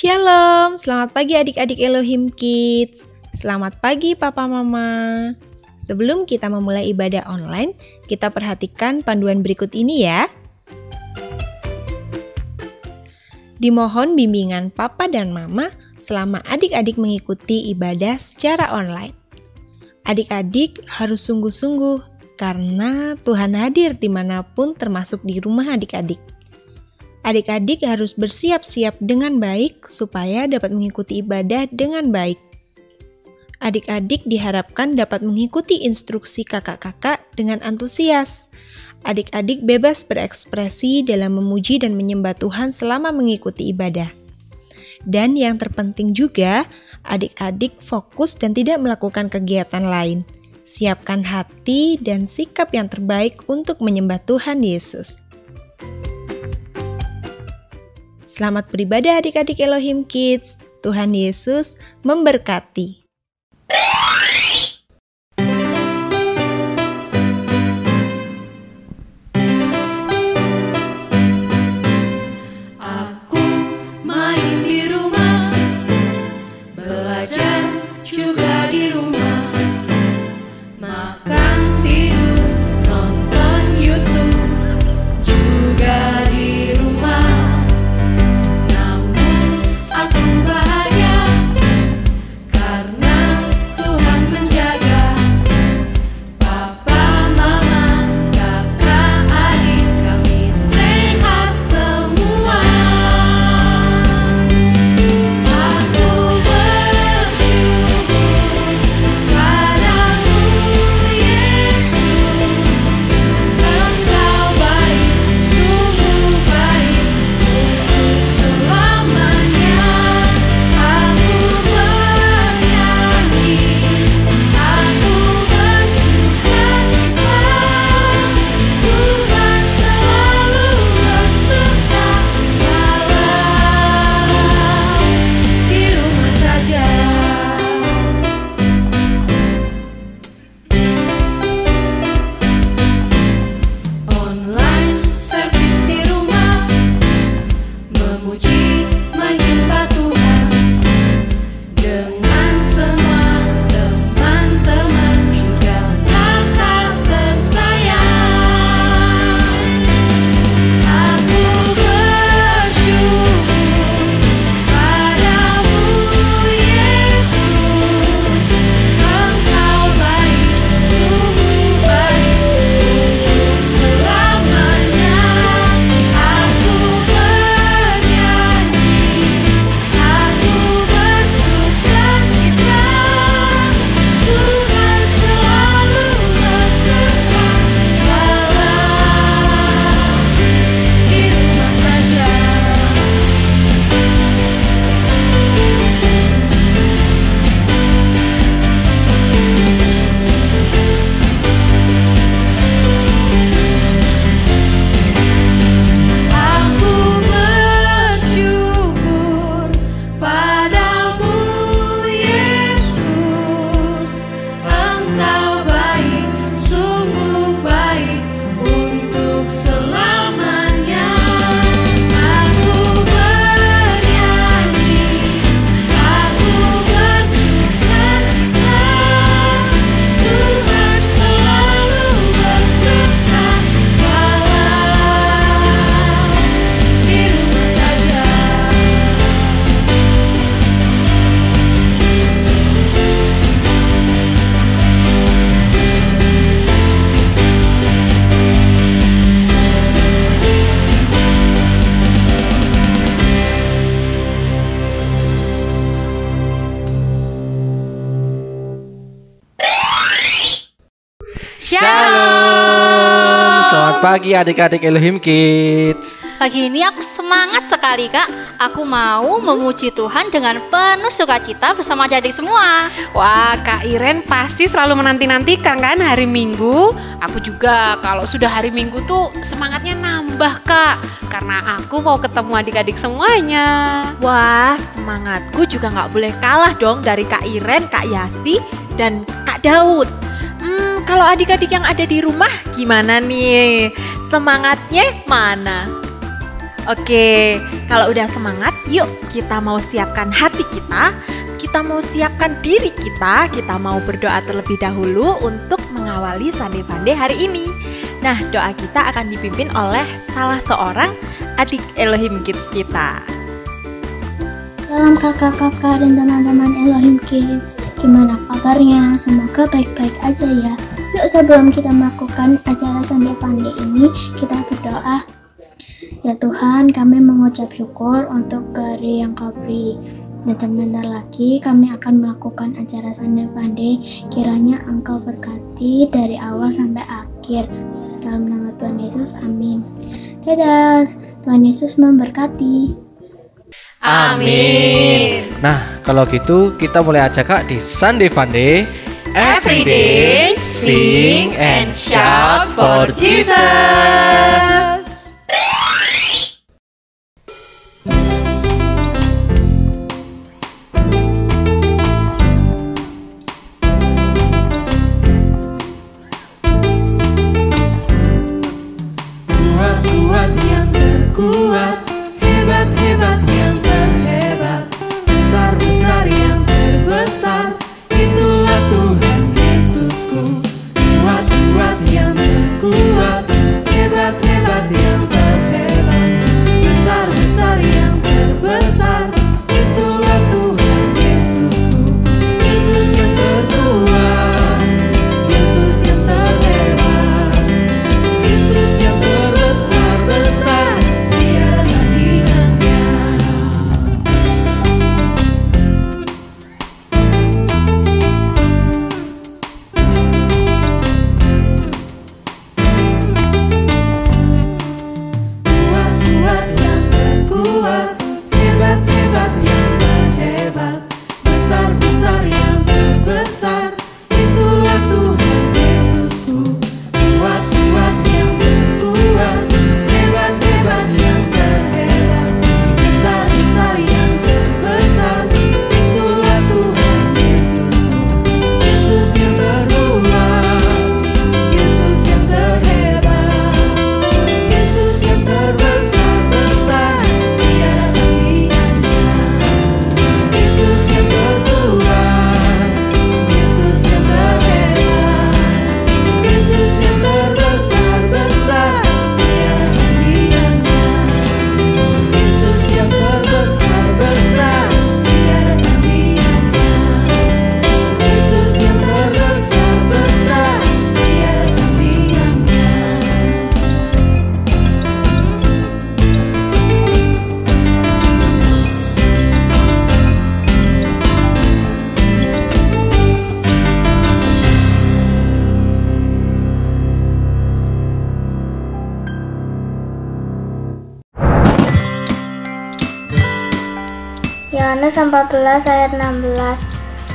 Shalom, selamat pagi adik-adik Elohim Kids. Selamat pagi Papa Mama. Sebelum kita memulai ibadah online, kita perhatikan panduan berikut ini ya. Dimohon bimbingan Papa dan Mama selama adik-adik mengikuti ibadah secara online. Adik-adik harus sungguh-sungguh karena Tuhan hadir dimanapun termasuk di rumah adik-adik. Adik-adik harus bersiap-siap dengan baik supaya dapat mengikuti ibadah dengan baik. Adik-adik diharapkan dapat mengikuti instruksi kakak-kakak dengan antusias. Adik-adik bebas berekspresi dalam memuji dan menyembah Tuhan selama mengikuti ibadah. Dan yang terpenting juga, adik-adik fokus dan tidak melakukan kegiatan lain. Siapkan hati dan sikap yang terbaik untuk menyembah Tuhan Yesus. Selamat beribadah adik-adik Elohim Kids. Tuhan Yesus memberkati. Aku main di rumah, belajar juga di rumah, makan, tidur, nonton YouTube juga di rumah. Aku bahagia karena Tuhan menjaga Papa, Mama, kakak, adik kami sehat semua. Aku bersyukur padamu Yesus, Engkau baik, sungguh baik untuk selamanya. Aku bernyanyi, aku bersukacita, Tuhan selalu beserta walau di rumah saja. Online service di rumah, memuji menyembah Tuhan dengan semua teman-teman juga kakak tersayang. Aku bersyukur padamu Yesus, Engkau baik, sungguh baik untuk selamanya. Aku bernyanyi, aku bersukacita, Tuhan selalu beserta walau di rumah saja. Aku bersyukur padamu Yesus, Engkau baik, sungguh baik untuk selamanya. Aku bernyanyi, aku bersukacita, Tuhan selalu beserta walau di rumah saja. Shalom, selamat pagi adik-adik Elohim Kids. Pagi ini aku semangat sekali Kak. Aku mau memuji Tuhan dengan penuh sukacita bersama adik-adik semua. Wah, Kak Iren pasti selalu menanti-nantikan kan hari Minggu. Aku juga kalau sudah hari Minggu tuh semangatnya nambah Kak, karena aku mau ketemu adik-adik semuanya. Wah, semangatku juga nggak boleh kalah dong dari Kak Iren, Kak Yasi, dan Kak Daud. Kalau adik-adik yang ada di rumah gimana nih? Semangatnya mana? Oke, kalau udah semangat, yuk kita mau siapkan hati kita mau siapkan diri kita mau berdoa terlebih dahulu untuk mengawali Sunday Funday hari ini. Nah, doa kita akan dipimpin oleh salah seorang adik Elohim Kids kita. Salam kakak-kakak dan teman-teman Elohim Kids. Gimana kabarnya? Semoga baik-baik aja ya. Yuk sebelum kita melakukan acara Sunday Funday ini, kita berdoa. Ya Tuhan, kami mengucap syukur untuk hari yang Kau beri. Dan sebentar lagi kami akan melakukan acara Sunday Funday. Kiranya Engkau berkati dari awal sampai akhir. Dalam nama Tuhan Yesus, amin. Dadah, Tuhan Yesus memberkati. Amin. Nah, kalau gitu kita mulai aja Kak di Sunday Funday. Every day, sing and shout for Jesus. Kuat yang terkuat, hebat yang terhebat, besar yang terbesar, itulah Tuhan Yesusku. Kuat yang terkuat, hebat yang terhebat, besar yang terbesar, itulah Tuhan Yesusku. Yesus yang terkuat, Yesus yang terhebat, Yesus yang terbesar, Dia tandingannya. Kuat yang terkuat, hebat yang terhebat, besar yang terbesar, itulah Tuhan Yesusku. Kuat yang terkuat, hebat yang terhebat, besar yang terbesar, itulah Tuhan Yesusku. Yesus yang terkuat, Yesus yang terhebat, Yesus yang terbesar, Dia tandingannya. Yesus yang terkuat, Yesus yang terhebat, Yesus yang terbesar, Dia tandingannya. Yesus yang terbesar, Dia tandingannya. Yesus yang terbesar, Dia tandingannya. Yohanes 14 ayat 16.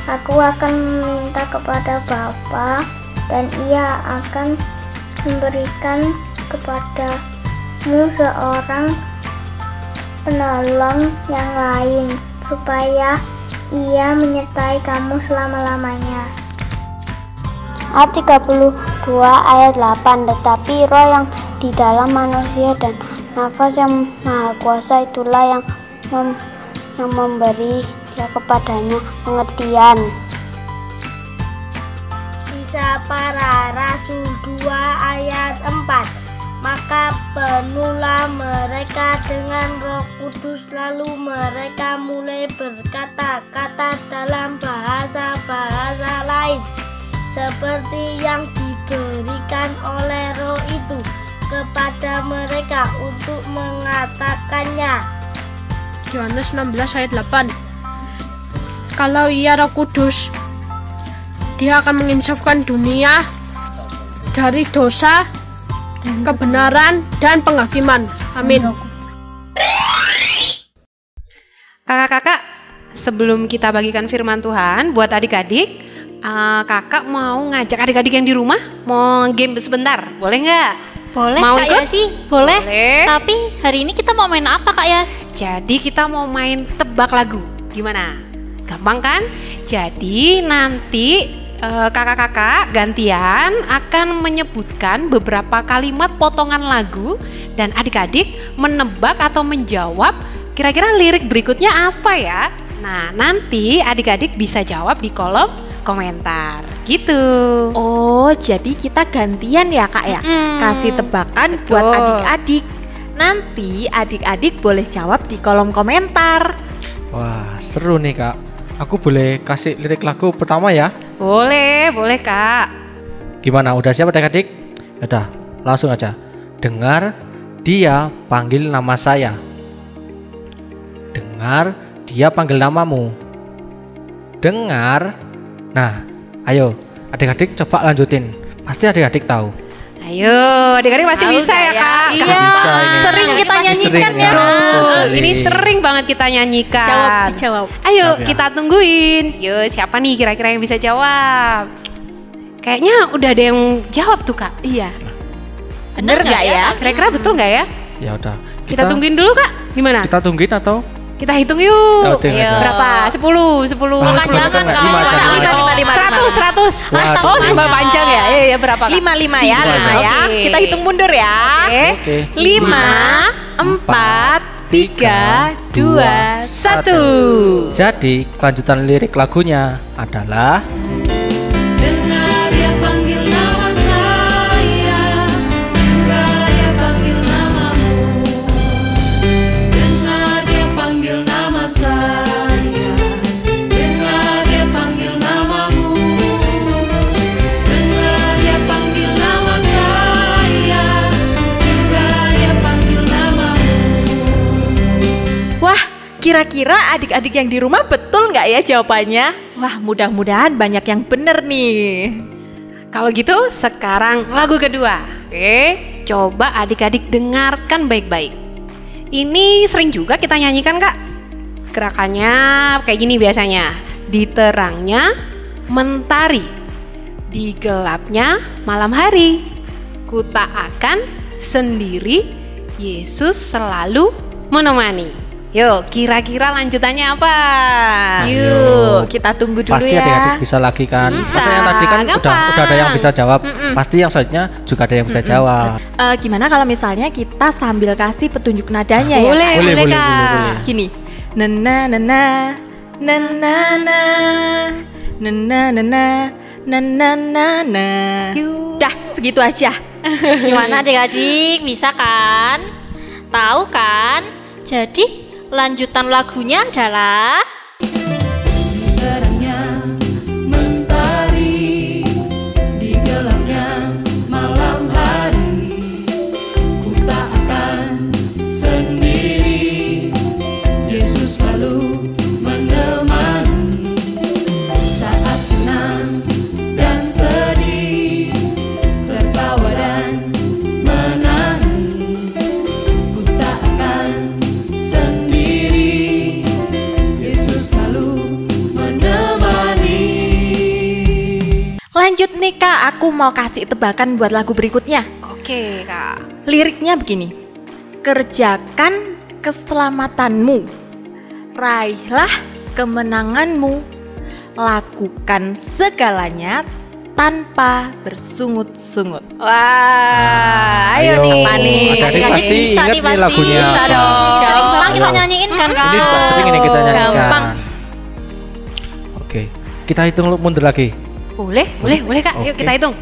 Aku akan meminta kepada Bapa dan Ia akan memberikan kepadamu seorang penolong yang lain supaya Ia menyertai kamu selama-lamanya. Ayat 32 ayat 8. Tetapi roh yang di dalam manusia dan nafas yang maha kuasa itulah yang memberi kepadanya pengertian. Kisah para Rasul 2 ayat 4. Maka penuhlah mereka dengan Roh Kudus, lalu mereka mulai berkata-kata dalam bahasa-bahasa lain seperti yang diberikan oleh Roh itu kepada mereka untuk mengatakannya. Yohanes 16 ayat 8. Kalau Ia Roh Kudus, Dia akan menginsafkan dunia dari dosa, kebenaran, dan penghakiman. Amin. Kakak-kakak, sebelum kita bagikan firman Tuhan buat adik-adik, kakak mau ngajak adik-adik yang di rumah mau game sebentar, boleh nggak? Boleh Mau Kak ikut? Yasi, boleh. Boleh. Tapi hari ini kita mau main apa Kak Yas? Jadi kita mau main tebak lagu. Gimana? Gampang kan? Jadi nanti kakak-kakak gantian akan menyebutkan beberapa kalimat potongan lagu dan adik-adik menebak atau menjawab kira-kira lirik berikutnya apa ya. Nah, nanti adik-adik bisa jawab di kolom komentar gitu. Oh, jadi kita gantian ya Kak ya? Kasih tebakan buat adik-adik. Nanti adik-adik boleh jawab di kolom komentar. Wah, seru nih Kak. Aku boleh kasih lirik lagu pertama ya? Boleh Kak. Gimana, udah siap adik-adik? Udah, langsung aja. Dengar dia panggil nama saya. Dengar dia panggil namamu. Dengar. Nah, ayo adik-adik coba lanjutin. Pasti adik-adik tahu. Ayo, adik-adik pasti Tahu bisa ya Kak? Iya, Bisa ini. sering kita nyanyikan ya. Ini sering banget kita nyanyikan. Dijawab. Ayo Siap ya. kita tungguin. Yuk, siapa nih kira-kira yang bisa jawab? Kayaknya udah ada yang jawab tuh Kak. Iya. Bener nggak ya? Kira-kira betul nggak ya? Ya udah. Kita tungguin dulu Kak. Gimana? Kita tungguin atau? Kita hitung yuk. Hitung aja. Berapa? 10. Ah, Jangan, enggak, Kak. 5 aja. 100. Waduh. Oh, tambah panjang ya? Iya, berapa Kak? 5 ya, 5 ya. Oke. Kita hitung mundur ya. Oke. 5, 4, 3, 2, 1. Jadi kelanjutan lirik lagunya adalah Dengar dia panggil nama saya, juga dia panggil namamu. Dengar dia panggil nama saya, dengar dia panggil namamu. Dengar dia panggil nama saya, juga dia panggil namamu. Wah, kira-kira adik-adik yang di rumah betul nggak ya jawabannya? Wah, mudah-mudahan banyak yang bener nih. Kalau gitu sekarang lagu kedua. Oke, coba adik-adik dengarkan baik-baik. Ini sering juga kita nyanyikan Kak. Gerakannya kayak gini biasanya. Di terangnya mentari, di gelapnya malam hari. Ku tak akan sendiri, Yesus selalu menemani. Yuk, kira-kira lanjutannya apa? Yuk, kita tunggu dulu pasti ya. adik-adik bisa lagi kan. Bisa, Masa yang tadi kan gampang. udah ada yang bisa jawab. Pasti yang selanjutnya juga ada yang bisa jawab. Gimana kalau misalnya kita sambil kasih petunjuk nadanya ya? Boleh, Boleh, boleh, Kak. boleh. Gini, nana nana nana nana nana nana nana. Dah, segitu aja. Gimana adik-adik? Bisa kan? Tahu kan? Jadi lanjutan lagunya adalah Terangnya mentari, di gelapnya malam hari. Ku tak akan sendiri, Yesus selalu menemani. Saat senang dan sedih, tertawa dan menangis. Ku tak akan sendiri, Yesus selalu menemani. Lanjut nih Kak, aku mau kasih tebakan buat lagu berikutnya. Oke, Kak. Liriknya begini. Kerjakan keselamatanmu, raihlah kemenanganmu, lakukan segalanya tanpa bersungut-sungut. Wah, ayo nih. apa nih? Adik-adik pasti bisa ingat nih, nih lagunya. Bisa apa. dong. Sering banget kita Ayo. nyanyiin kan Kak? Ini juga sering ini kita nyanyikan. Gampang. Oke, kita hitung mundur lagi. Boleh Kak. Yuk Oke. kita hitung.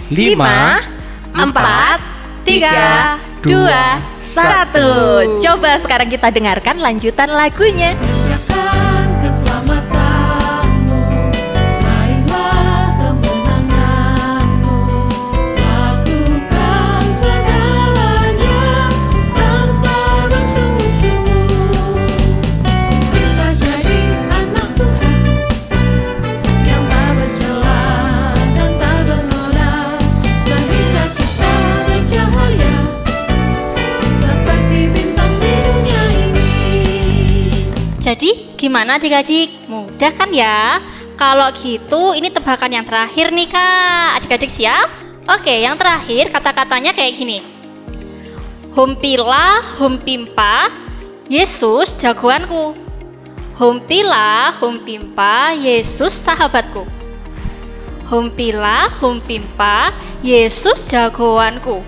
5, 4, 3, 2, 1. Coba sekarang kita dengarkan lanjutan lagunya. Kerjakan keselamatanmu, raihlah kemenanganmu, lakukan segalanya tanpa bersungut-sungut. Kita jadi anak Tuhan yang tak bercela dan tak bernoda, sehingga kita bercahaya seperti bintang di dunia ini. Jadi gimana adik-adik? Mudah kan ya? Kalau gitu ini tebakan yang terakhir nih Kak. Adik-adik siap? Oke, yang terakhir kata-katanya kayak gini. Humpila, humpimpa, Yesus jagoanku. Humpila, humpimpa, Yesus sahabatku. Humpila, humpimpa, Yesus jagoanku.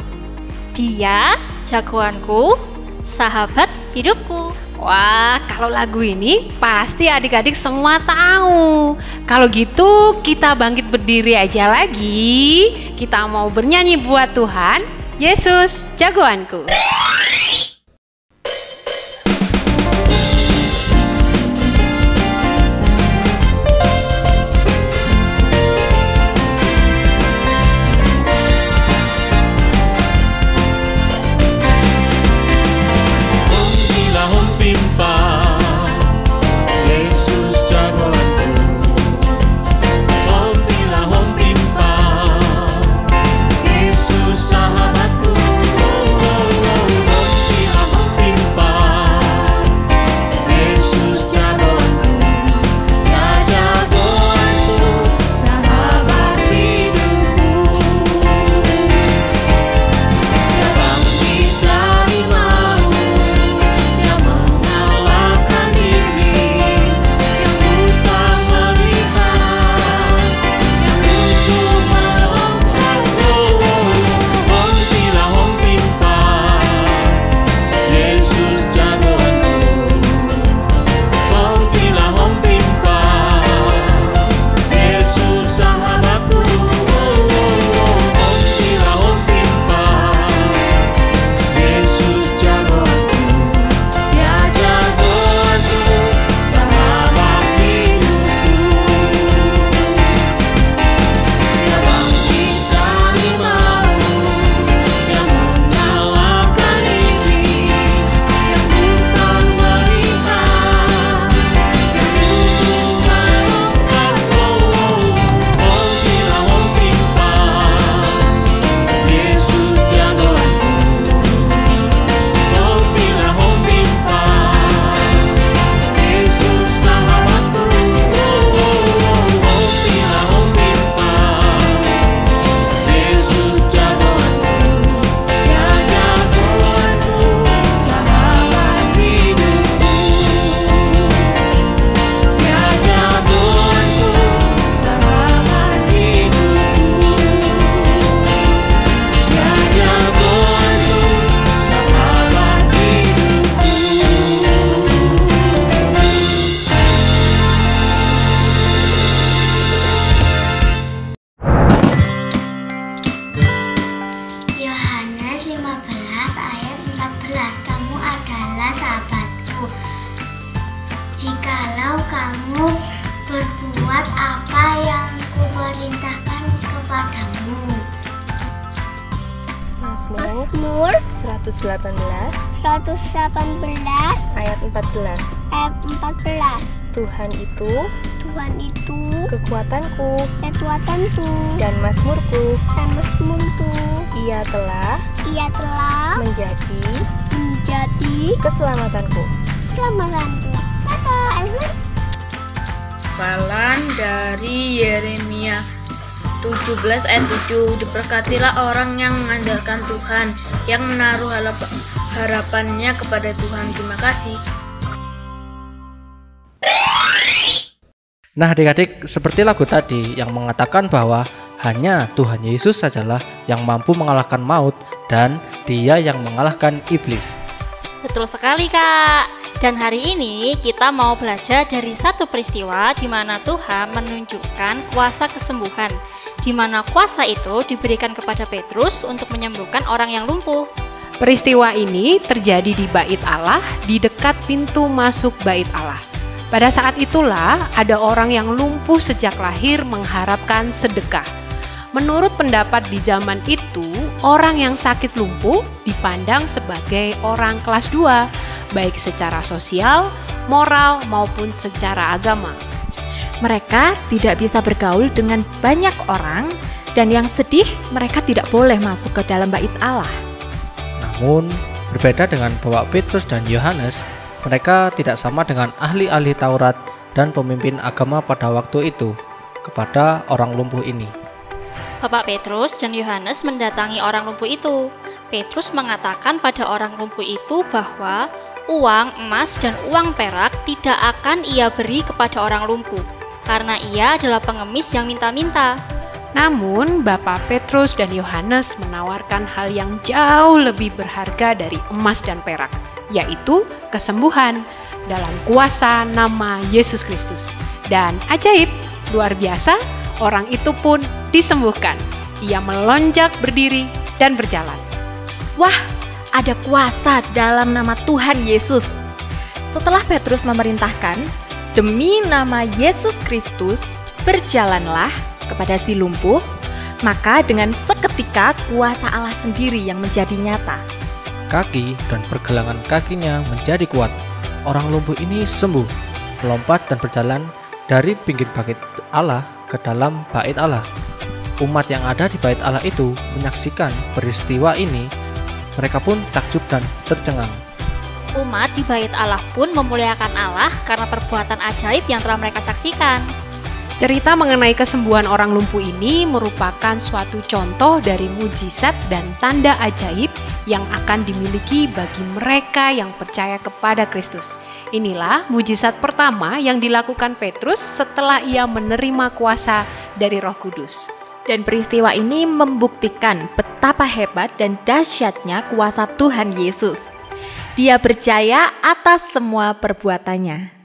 Dia jagoanku, sahabat hidupku. Wah, kalau lagu ini pasti adik-adik semua tahu. Kalau gitu kita bangkit berdiri aja lagi. Kita mau bernyanyi buat Tuhan, Yesus jagoanku. kamu berbuat apa yang kuperintahkan kepadamu. Mazmur 118 ayat 14. Tuhan itu kekuatanku dan mazmurku. Ia telah menjadi keselamatanku. Kata Elmer. Hafalan dari Yeremia 17 ayat 7. Diberkatilah orang yang mengandalkan Tuhan, yang menaruh harapannya kepada Tuhan. Terima kasih. Nah adik-adik, seperti lagu tadi yang mengatakan bahwa hanya Tuhan Yesus sajalah yang mampu mengalahkan maut dan Dia yang mengalahkan iblis. Betul sekali Kak. Dan hari ini kita mau belajar dari satu peristiwa di mana Tuhan menunjukkan kuasa kesembuhan, di mana kuasa itu diberikan kepada Petrus untuk menyembuhkan orang yang lumpuh. Peristiwa ini terjadi di Bait Allah, di dekat pintu masuk Bait Allah. Pada saat itulah ada orang yang lumpuh sejak lahir mengharapkan sedekah. Menurut pendapat di zaman itu, orang yang sakit lumpuh dipandang sebagai orang kelas 2, baik secara sosial, moral, maupun secara agama. Mereka tidak bisa bergaul dengan banyak orang, dan yang sedih, mereka tidak boleh masuk ke dalam Bait Allah. Namun, berbeda dengan Bapak Petrus dan Yohanes, mereka tidak sama dengan ahli-ahli Taurat dan pemimpin agama pada waktu itu kepada orang lumpuh ini. Bapak Petrus dan Yohanes mendatangi orang lumpuh itu. Petrus mengatakan pada orang lumpuh itu bahwa uang, emas, dan uang perak tidak akan ia beri kepada orang lumpuh, karena ia adalah pengemis yang minta-minta. Namun Bapak Petrus dan Yohanes menawarkan hal yang jauh lebih berharga dari emas dan perak, yaitu kesembuhan dalam kuasa nama Yesus Kristus. Dan ajaib, luar biasa, orang itu pun disembuhkan. Ia melonjak berdiri dan berjalan. Wah, ada kuasa dalam nama Tuhan Yesus. Setelah Petrus memerintahkan, demi nama Yesus Kristus, berjalanlah kepada si lumpuh, maka dengan seketika kuasa Allah sendiri yang menjadi nyata. Kaki dan pergelangan kakinya menjadi kuat. Orang lumpuh ini sembuh, melompat dan berjalan dari pinggir bait Allah ke dalam bait Allah. Umat yang ada di bait Allah itu menyaksikan peristiwa ini. Mereka pun takjub dan tercengang. Umat di bait Allah pun memuliakan Allah karena perbuatan ajaib yang telah mereka saksikan. Cerita mengenai kesembuhan orang lumpuh ini merupakan suatu contoh dari mujizat dan tanda ajaib yang akan dimiliki bagi mereka yang percaya kepada Kristus. Inilah mujizat pertama yang dilakukan Petrus setelah ia menerima kuasa dari Roh Kudus. Dan peristiwa ini membuktikan betapa hebat dan dahsyatnya kuasa Tuhan Yesus. Dia percaya atas semua perbuatannya.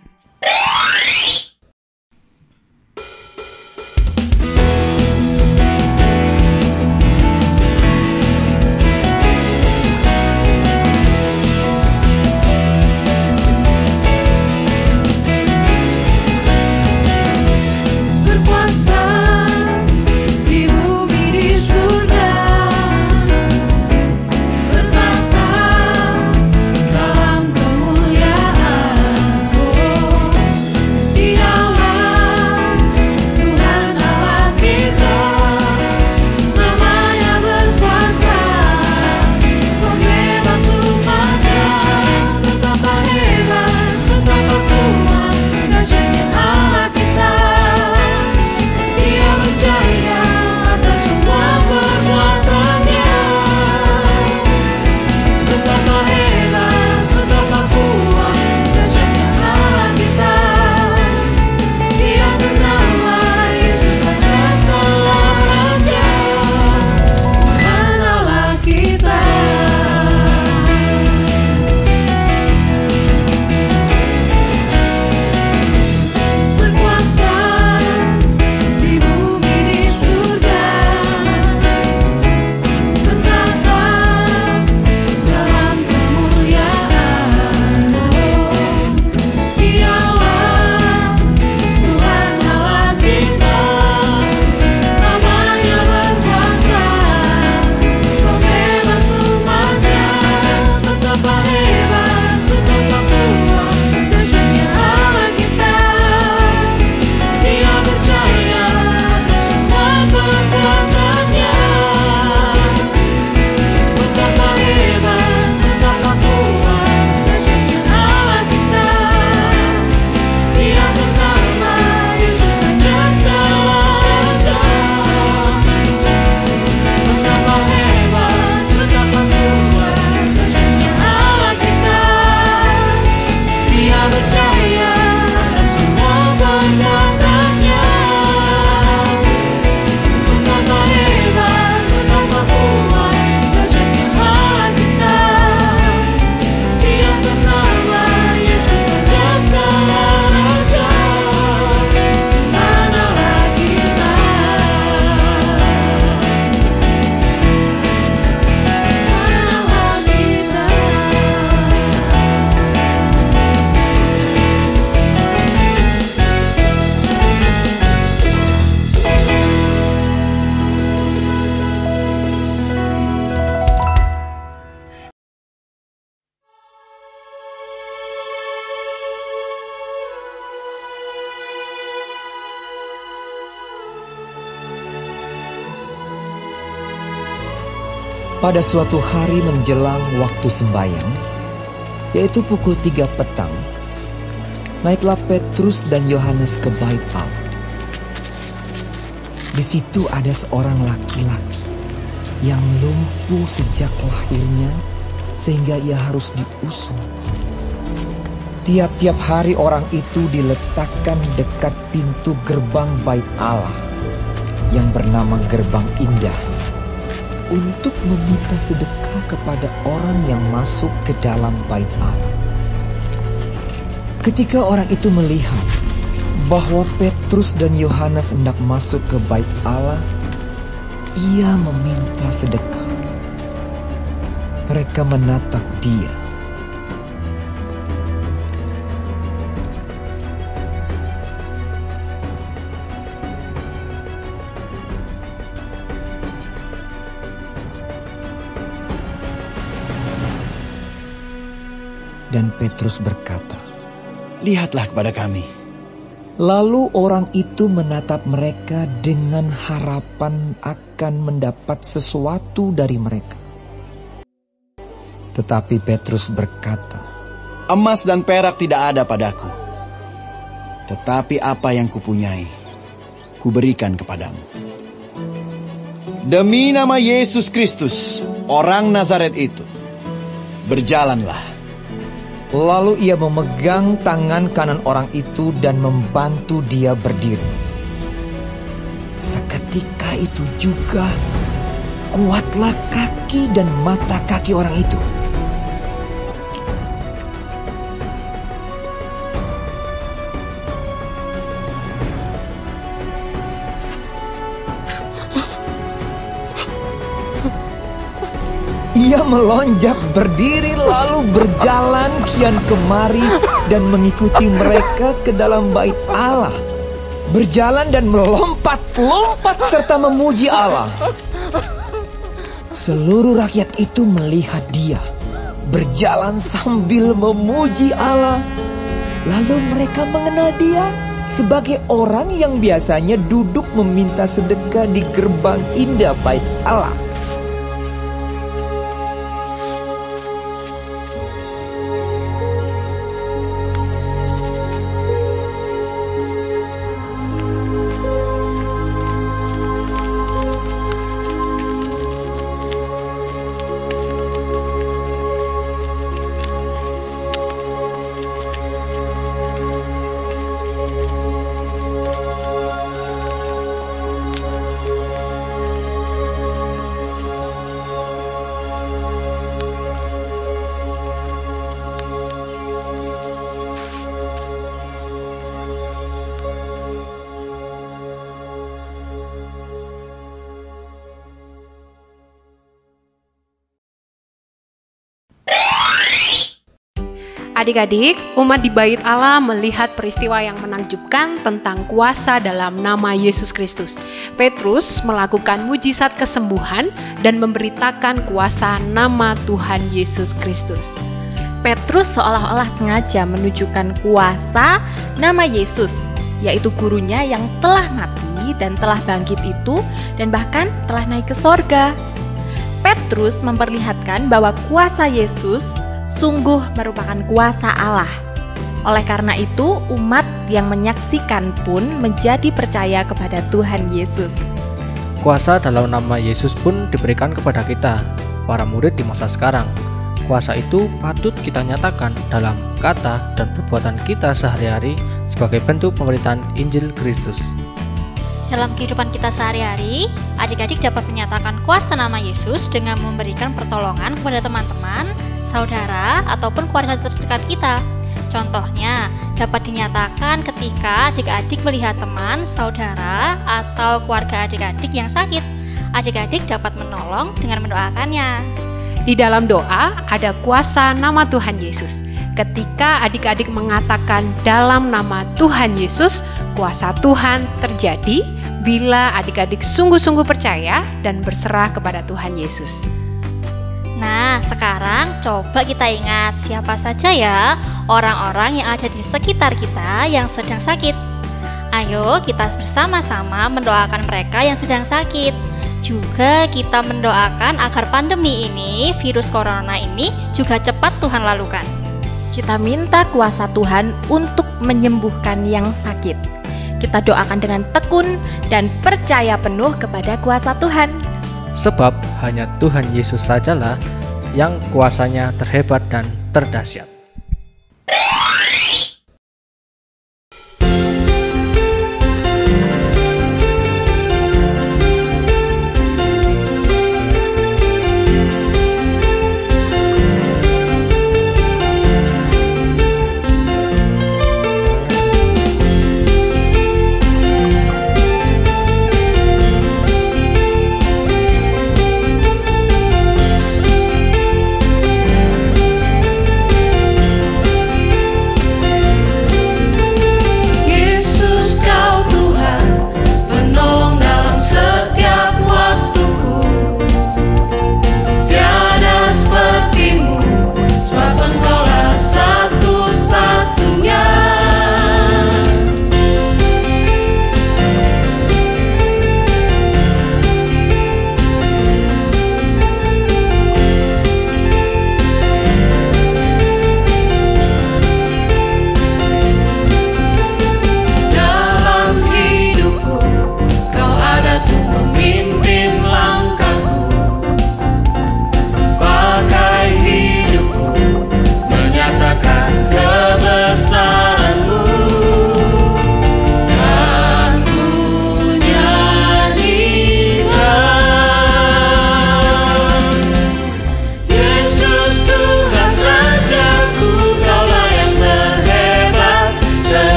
Pada suatu hari menjelang waktu sembahyang, yaitu pukul 3 petang, naiklah Petrus dan Yohanes ke bait Allah. Di situ ada seorang laki-laki yang lumpuh sejak lahirnya sehingga ia harus diusung. Tiap-tiap hari orang itu diletakkan dekat pintu gerbang bait Allah yang bernama Gerbang Indah untuk meminta sedekah kepada orang yang masuk ke dalam bait Allah. Ketika orang itu melihat bahwa Petrus dan Yohanes hendak masuk ke bait Allah, ia meminta sedekah. Mereka menatap dia. Dan Petrus berkata, "Lihatlah kepada kami." Lalu orang itu menatap mereka dengan harapan akan mendapat sesuatu dari mereka. Tetapi Petrus berkata, "Emas dan perak tidak ada padaku, tetapi apa yang kupunyai, kuberikan kepadamu. Demi nama Yesus Kristus, orang Nazaret itu, berjalanlah." Lalu ia memegang tangan kanan orang itu dan membantu dia berdiri. Seketika itu juga kuatlah kaki dan mata kaki orang itu. Ia melonjak berdiri lalu berjalan kian kemari dan mengikuti mereka ke dalam bait Allah. Berjalan dan melompat-lompat serta memuji Allah. Seluruh rakyat itu melihat dia berjalan sambil memuji Allah. Lalu mereka mengenal dia sebagai orang yang biasanya duduk meminta sedekah di gerbang indah bait Allah. Adik-adik, umat di bait Allah melihat peristiwa yang menakjubkan tentang kuasa dalam nama Yesus Kristus. Petrus melakukan mujizat kesembuhan dan memberitakan kuasa nama Tuhan Yesus Kristus. Petrus seolah-olah sengaja menunjukkan kuasa nama Yesus, yaitu gurunya yang telah mati dan telah bangkit itu dan bahkan telah naik ke sorga. Petrus memperlihatkan bahwa kuasa Yesus sungguh merupakan kuasa Allah. Oleh karena itu, umat yang menyaksikan pun menjadi percaya kepada Tuhan Yesus. Kuasa dalam nama Yesus pun diberikan kepada kita, para murid di masa sekarang. Kuasa itu patut kita nyatakan dalam kata dan perbuatan kita sehari-hari sebagai bentuk pemberitaan Injil Kristus. Dalam kehidupan kita sehari-hari, adik-adik dapat menyatakan kuasa nama Yesus dengan memberikan pertolongan kepada teman-teman, saudara, ataupun keluarga terdekat kita. Contohnya, dapat dinyatakan ketika adik-adik melihat teman, saudara, atau keluarga adik-adik yang sakit. Adik-adik dapat menolong dengan mendoakannya. Di dalam doa ada kuasa nama Tuhan Yesus. Ketika adik-adik mengatakan dalam nama Tuhan Yesus, kuasa Tuhan terjadi bila adik-adik sungguh-sungguh percaya dan berserah kepada Tuhan Yesus. Nah, sekarang coba kita ingat siapa saja ya orang-orang yang ada di sekitar kita yang sedang sakit. Ayo kita bersama-sama mendoakan mereka yang sedang sakit. Juga kita mendoakan agar pandemi ini, virus corona ini juga cepat Tuhan lalukan. Kita minta kuasa Tuhan untuk menyembuhkan yang sakit. Kita doakan dengan tekun dan percaya penuh kepada kuasa Tuhan. Sebab hanya Tuhan Yesus sajalah yang kuasanya terhebat dan terdahsyat.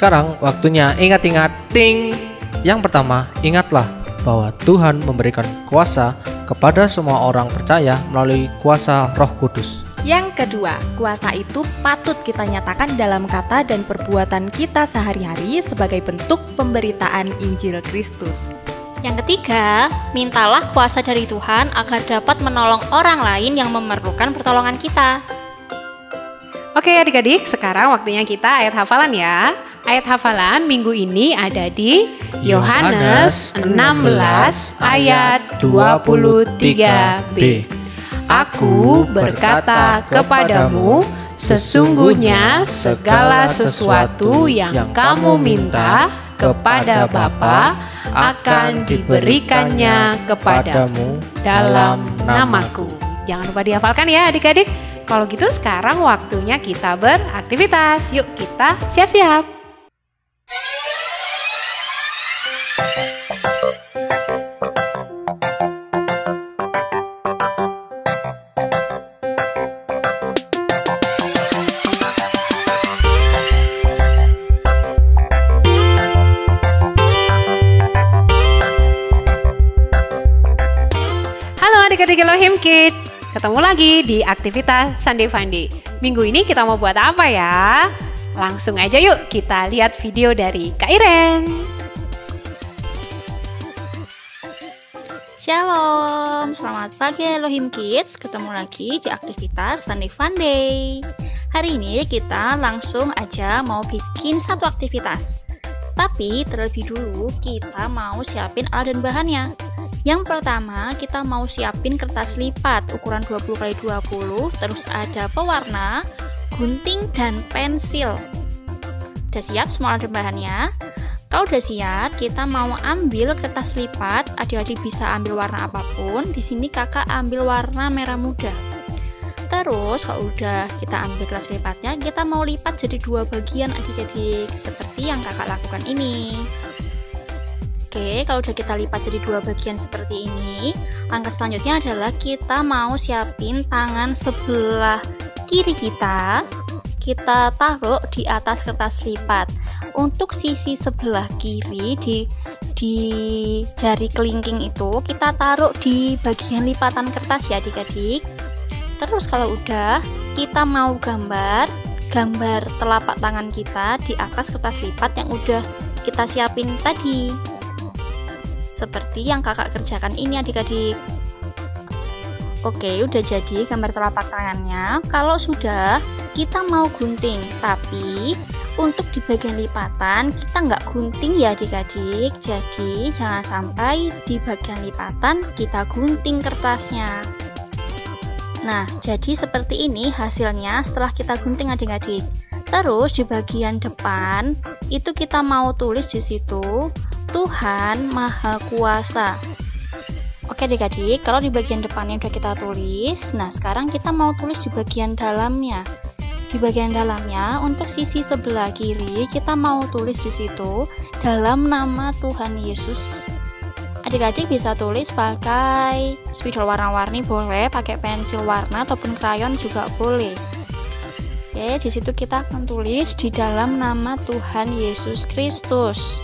Sekarang waktunya ingat-ingat, ting. Yang pertama, ingatlah bahwa Tuhan memberikan kuasa kepada semua orang percaya melalui kuasa Roh Kudus. Yang kedua, kuasa itu patut kita nyatakan dalam kata dan perbuatan kita sehari-hari sebagai bentuk pemberitaan Injil Kristus. Yang ketiga, mintalah kuasa dari Tuhan agar dapat menolong orang lain yang memerlukan pertolongan kita. Oke adik-adik, sekarang waktunya kita ayat hafalan ya. Ayat hafalan minggu ini ada di Yohanes 16 ayat 23b. Aku berkata kepadamu, sesungguhnya segala sesuatu yang kamu minta kepada Bapa akan diberikannya kepadamu dalam namaku. Jangan lupa dihafalkan ya adik-adik. Kalau gitu sekarang waktunya kita beraktivitas. Yuk kita siap-siap. Adik-adik Elohim Kids, ketemu lagi di aktivitas Sunday Funday. Minggu ini kita mau buat apa ya? Langsung aja yuk kita lihat video dari Kak Iren. Shalom, selamat pagi Elohim Kids. Ketemu lagi di aktivitas Sunday Funday. Hari ini kita langsung aja mau bikin satu aktivitas. Tapi terlebih dulu kita mau siapin alat dan bahannya. Yang pertama, kita mau siapin kertas lipat ukuran 20x20, terus ada pewarna, gunting, dan pensil. Udah siap semua alat dan bahannya? Kalau udah siap, kita mau ambil kertas lipat. Adik-adik bisa ambil warna apapun. Di sini kakak ambil warna merah muda. Terus kalau udah kita ambil kertas lipatnya, kita mau lipat jadi 2 bagian adik-adik, seperti yang kakak lakukan ini. Oke, kalau udah kita lipat jadi 2 bagian seperti ini, langkah selanjutnya adalah kita mau siapin tangan sebelah kiri kita taruh di atas kertas lipat. Untuk sisi sebelah kiri di jari kelingking itu kita taruh di bagian lipatan kertas ya adik-adik. Terus kalau udah, kita mau gambar telapak tangan kita di atas kertas lipat yang udah kita siapin tadi. Seperti yang kakak kerjakan ini adik-adik. Oke, udah jadi gambar telapak tangannya. Kalau sudah, kita mau gunting. Tapi untuk di bagian lipatan kita nggak gunting ya adik-adik. Jadi jangan sampai di bagian lipatan kita gunting kertasnya. Nah, jadi seperti ini hasilnya setelah kita gunting adik-adik. Terus di bagian depan itu kita mau tulis di situ, Tuhan Maha Kuasa. Oke adik-adik, kalau di bagian depannya udah kita tulis, nah sekarang kita mau tulis di bagian dalamnya. Di bagian dalamnya, untuk sisi sebelah kiri, kita mau tulis di situ, dalam nama Tuhan Yesus. Adik-adik bisa tulis pakai spidol warna-warni boleh, pakai pensil warna ataupun krayon juga boleh. Oke, di situ kita akan tulis di dalam nama Tuhan Yesus Kristus.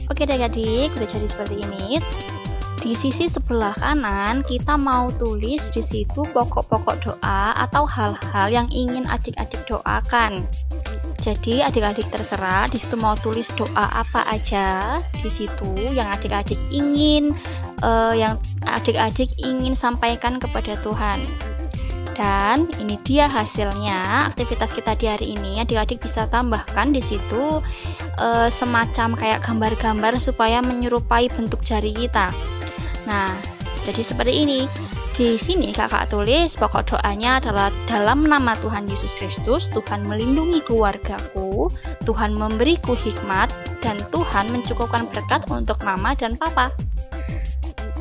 Oke adik-adik, udah jadi seperti ini. Di sisi sebelah kanan kita mau tulis di situ pokok-pokok doa atau hal-hal yang ingin adik-adik doakan. Jadi adik-adik terserah di situ mau tulis doa apa aja di situ yang adik-adik ingin sampaikan kepada Tuhan. Dan ini dia hasilnya aktivitas kita di hari ini. Adik-adik bisa tambahkan di situ semacam kayak gambar-gambar supaya menyerupai bentuk jari kita. Nah, jadi seperti ini. Di sini kakak tulis pokok doanya adalah dalam nama Tuhan Yesus Kristus, Tuhan melindungi keluargaku, Tuhan memberiku hikmat, dan Tuhan mencukupkan berkat untuk mama dan papa.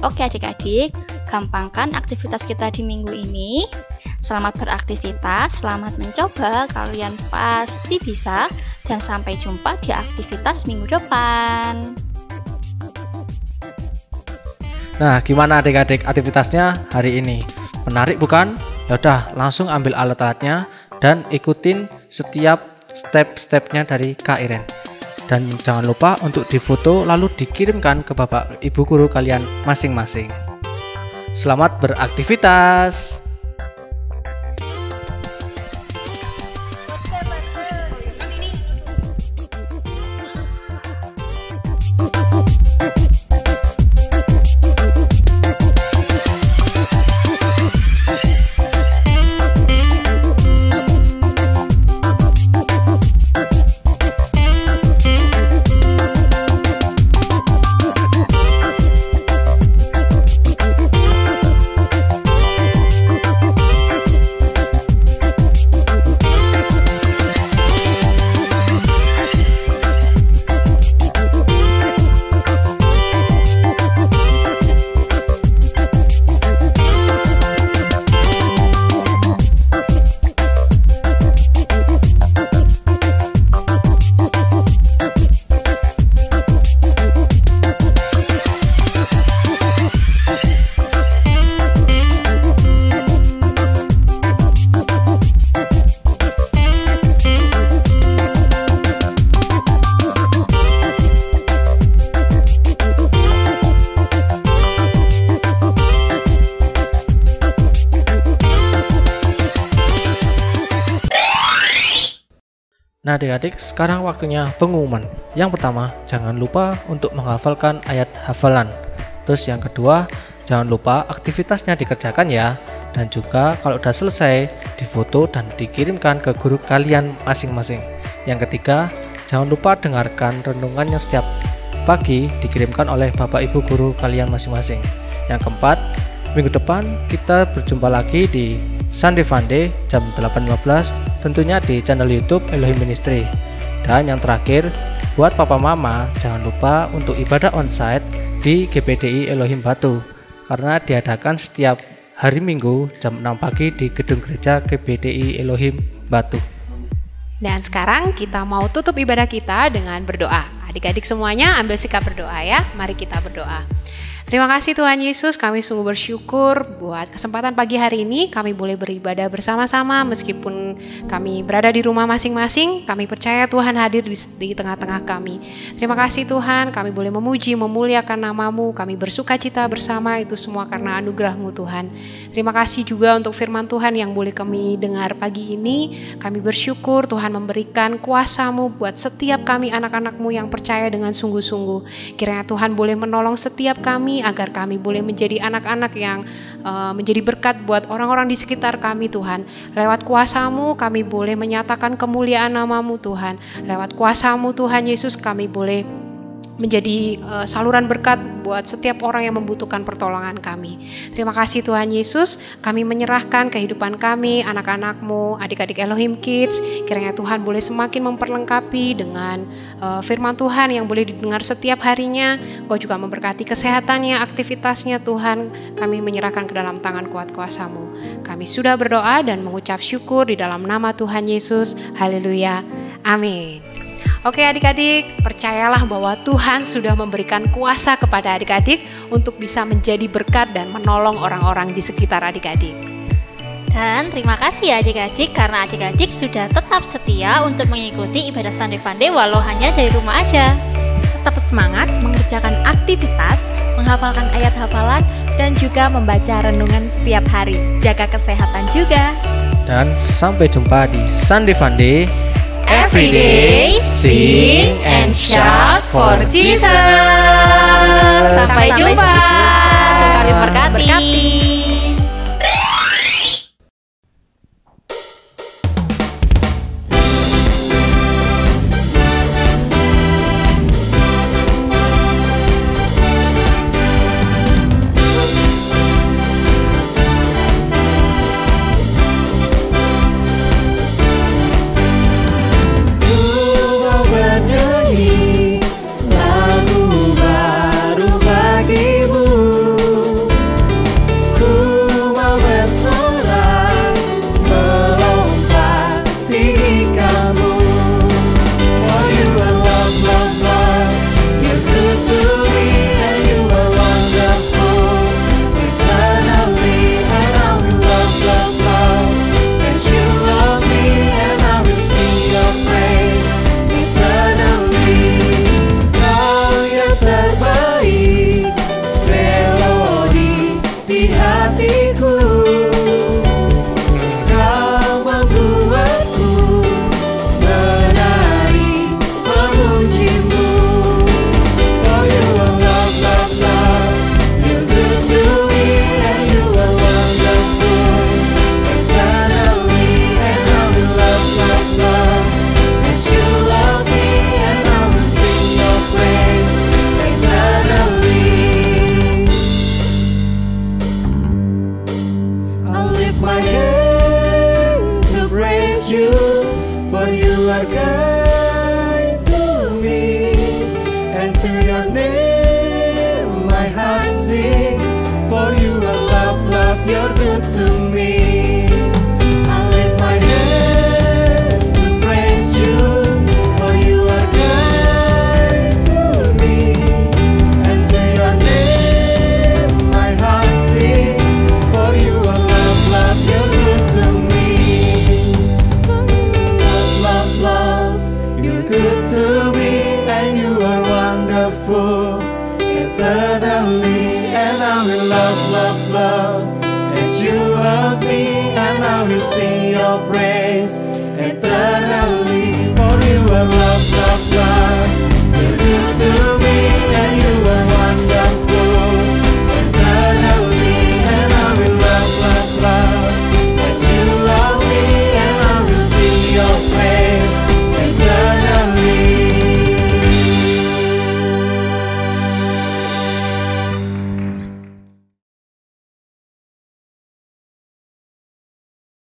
Oke adik-adik, gampangkan aktivitas kita di minggu ini. Selamat beraktivitas, selamat mencoba, kalian pasti bisa, dan sampai jumpa di aktivitas minggu depan. Nah, gimana adik-adik aktivitasnya hari ini? Menarik bukan? Yaudah, langsung ambil alat-alatnya dan ikutin setiap step-stepnya dari Kak Iren. Dan jangan lupa untuk difoto lalu dikirimkan ke Bapak Ibu guru kalian masing-masing. Selamat beraktivitas. Nah adik-adik, sekarang waktunya pengumuman. Yang pertama, jangan lupa untuk menghafalkan ayat hafalan. Terus yang kedua, jangan lupa aktivitasnya dikerjakan ya. Dan juga kalau udah selesai, difoto dan dikirimkan ke guru kalian masing-masing. Yang ketiga, jangan lupa dengarkan renungan yang setiap pagi dikirimkan oleh Bapak Ibu guru kalian masing-masing. Yang keempat, minggu depan kita berjumpa lagi di Sunday Funday jam 8.15, tentunya di channel YouTube Elohim Ministry. Dan yang terakhir, buat papa mama jangan lupa untuk ibadah onsite di GPDI Elohim Batu, karena diadakan setiap hari Minggu jam 6 pagi di gedung gereja GPDI Elohim Batu. Dan sekarang kita mau tutup ibadah kita dengan berdoa. Adik-adik semuanya ambil sikap berdoa ya. Mari kita berdoa. Terima kasih Tuhan Yesus, kami sungguh bersyukur buat kesempatan pagi hari ini kami boleh beribadah bersama-sama meskipun kami berada di rumah masing-masing. Kami percaya Tuhan hadir di tengah-tengah kami. Terima kasih Tuhan, kami boleh memuji, memuliakan nama-Mu, kami bersuka cita bersama, itu semua karena anugerah-Mu Tuhan. Terima kasih juga untuk firman Tuhan yang boleh kami dengar pagi ini. Kami bersyukur Tuhan memberikan kuasa-Mu buat setiap kami anak-anak-Mu yang percaya dengan sungguh-sungguh. Kiranya Tuhan boleh menolong setiap kami agar kami boleh menjadi anak-anak yang menjadi berkat buat orang-orang di sekitar kami Tuhan. Lewat kuasa-Mu kami boleh menyatakan kemuliaan nama-Mu Tuhan. Lewat kuasa-Mu Tuhan Yesus kami boleh menjadi saluran berkat buat setiap orang yang membutuhkan pertolongan kami. Terima kasih Tuhan Yesus, kami menyerahkan kehidupan kami, anak-anak-Mu, adik-adik Elohim Kids. Kiranya Tuhan boleh semakin memperlengkapi dengan firman Tuhan yang boleh didengar setiap harinya. Kau juga memberkati kesehatannya, aktivitasnya Tuhan. Kami menyerahkan ke dalam tangan kuat kuasa-Mu. Kami sudah berdoa dan mengucap syukur di dalam nama Tuhan Yesus. Haleluya. Amin. Oke adik-adik, percayalah bahwa Tuhan sudah memberikan kuasa kepada adik-adik untuk bisa menjadi berkat dan menolong orang-orang di sekitar adik-adik. Dan terima kasih ya adik-adik karena adik-adik sudah tetap setia untuk mengikuti ibadah Sunday Funday walau hanya dari rumah aja. Tetap semangat mengerjakan aktivitas, menghafalkan ayat hafalan, dan juga membaca renungan setiap hari. Jaga kesehatan juga. Dan sampai jumpa di Sunday Funday. Every day, sing and shout for Jesus. Sampai jumpa. Tuhan memberkati.